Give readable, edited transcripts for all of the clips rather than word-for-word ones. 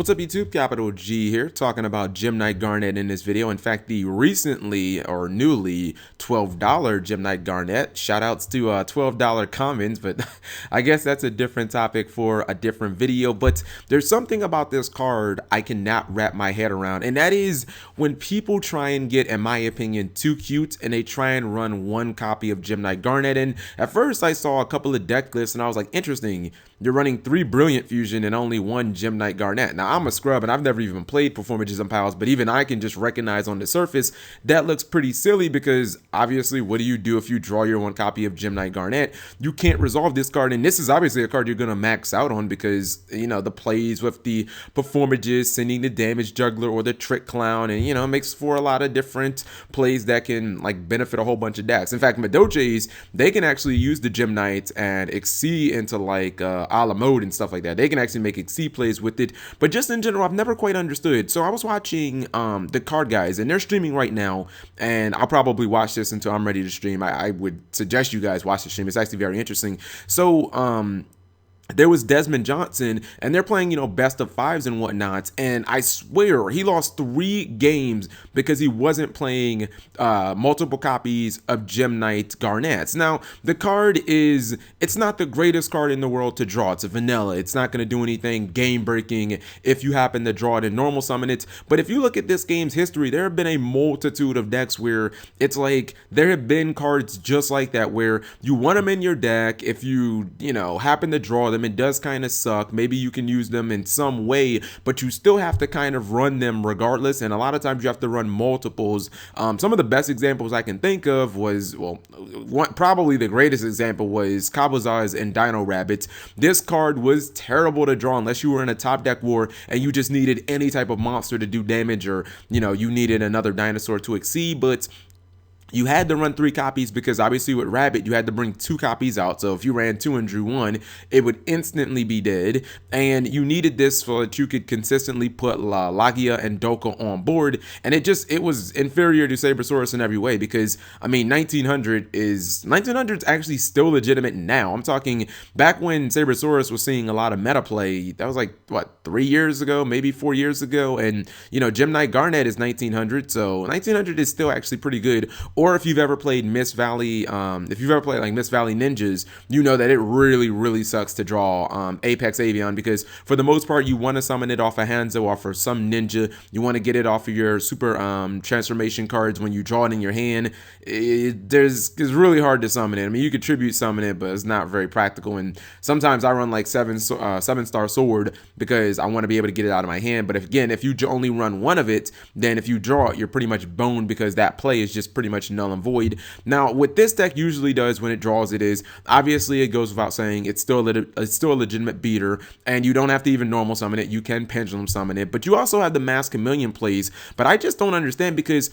What's up YouTube, Capital G here, talking about Gem-Knight Garnet in this video. In fact, the recently or newly $12 Gem-Knight Garnet. Shout outs to $12 commons, but I guess that's a different topic for a different video. But there's something about this card I cannot wrap my head around, and that is when people try and get, in my opinion, too cute and they try and run one copy of Gem-Knight Garnet. And at first I saw a couple of deck lists and I was like, interesting, you're running 3 Brilliant Fusion and only 1 Gem-Knight Garnet. Now, I'm a scrub and I've never even played Performages and Pals, but even I can just recognize on the surface that looks pretty silly because obviously, what do you do if you draw your one copy of Gem-Knight Garnet? You can't resolve this card, and this is obviously a card you're going to max out on because, you know, the plays with the Performages, sending the Damage Juggler or the Trick Clown, and, you know, it makes for a lot of different plays that can, like, benefit a whole bunch of decks. In fact, MegaCapitalGs, they can actually use the Gem-Knights and exceed into, like, a la mode and stuff like that. They can actually make exceed plays with it, but just in general, I've never quite understood. So I was watching the card guys, and they're streaming right now, and I'll probably watch this until I'm ready to stream. I would suggest you guys watch the stream. It's actually very interesting. So there was Desmond Johnson, and they're playing, you know, best of fives and whatnot. And I swear he lost 3 games because he wasn't playing multiple copies of Gem-Knight Garnets. Now, the card is, it's not the greatest card in the world to draw. It's a vanilla. It's not going to do anything game breaking if you happen to draw it and normal summon it. But if you look at this game's history, there have been a multitude of decks where it's like there have been cards just like that where you want them in your deck. If you know, happen to draw them, it does kind of suck. Maybe you can use them in some way, but you still have to kind of run them regardless, and a lot of times you have to run multiples. Some of the best examples I can think of was, well, probably the greatest example was Kabuzaz and Dino Rabbit. This card was terrible to draw unless you were in a top deck war and you just needed any type of monster to do damage, or, you know, you needed another dinosaur to exceed. But you had to run 3 copies because obviously with Rabbit, you had to bring 2 copies out. So if you ran 2 and drew 1, it would instantly be dead. And you needed this so that you could consistently put Lagia and Doka on board. And it was inferior to Sabersaurus in every way because, I mean, 1900 is actually still legitimate now. I'm talking back when Sabersaurus was seeing a lot of meta play. That was like, what, 3 years ago, maybe 4 years ago. And, you know, Gem-Knight Garnet is 1900. So 1900 is still actually pretty good. Or if you've ever played Miss Valley, if you've ever played like Miss Valley Ninjas, you know that it really sucks to draw Apex Avian because for the most part you want to summon it off a Hanzo or for some ninja. You want to get it off of your super transformation cards when you draw it in your hand. It's really hard to summon it. I mean, you could tribute summon it, but it's not very practical. And sometimes I run like 7-star sword because I want to be able to get it out of my hand. But if you only run 1 of it, then if you draw it, you're pretty much boned because that play is just pretty much null and void. Now, what this deck usually does when it draws it is, obviously it goes without saying, it's still a legitimate beater, and you don't have to even normal summon it. You can pendulum summon it, but you also have the Mask Chameleon plays. But I just don't understand because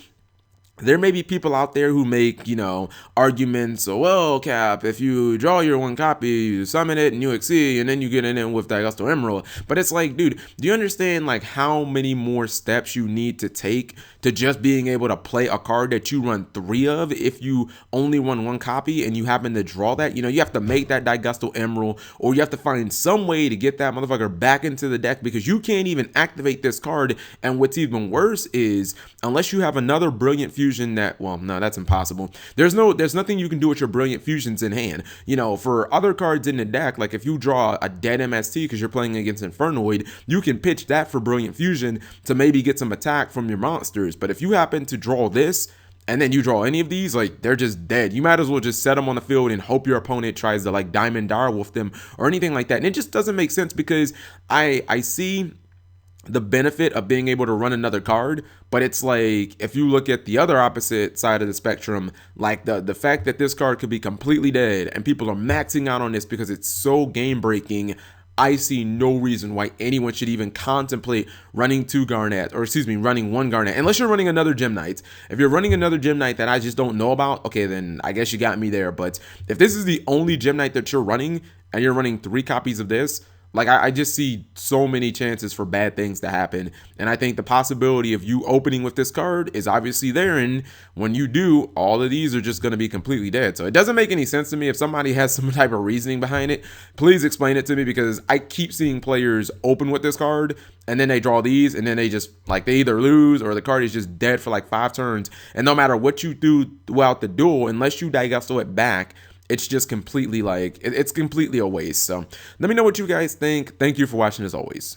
there may be people out there who make, you know, arguments, well, Cap, if you draw your 1 copy, you summon it and you exceed, and then you get in with Digusto Emerald. But it's like, dude, do you understand, like, how many more steps you need to take to just being able to play a card that you run 3 of if you only run 1 copy and you happen to draw that? You know, you have to make that Digusto Emerald, or you have to find some way to get that motherfucker back into the deck because you can't even activate this card. And what's even worse is, unless you have another Brilliant Fusion that, well, no, that's impossible. There's nothing you can do with your Brilliant Fusions in hand. You know, for other cards in the deck, like if you draw a dead MST because you're playing against Infernoid, you can pitch that for Brilliant Fusion to maybe get some attack from your monsters. But if you happen to draw this and then you draw any of these, like, they're just dead. You might as well just set them on the field and hope your opponent tries to, like, Diamond Direwolf them or anything like that. And it just doesn't make sense because I see the benefit of being able to run another card, but it's like, if you look at the other opposite side of the spectrum, like the fact that this card could be completely dead and people are maxing out on this because it's so game breaking, I see no reason why anyone should even contemplate running 2 Garnet, or excuse me, running 1 Garnet, unless you're running another Gem-Knight. If you're running another Gem-Knight that I just don't know about, okay, then I guess you got me there. But if this is the only Gem-Knight that you're running and you're running 3 copies of this, Like, I just see so many chances for bad things to happen. And I think the possibility of you opening with this card is obviously there. And when you do, all of these are just going to be completely dead. So it doesn't make any sense to me. If somebody has some type of reasoning behind it, please explain it to me, because I keep seeing players open with this card and then they draw these and then they just, like, they either lose or the card is just dead for like 5 turns. And no matter what you do throughout the duel, unless you Daigasto it back, it's just completely, like, it's completely a waste. So let me know what you guys think. Thank you for watching as always.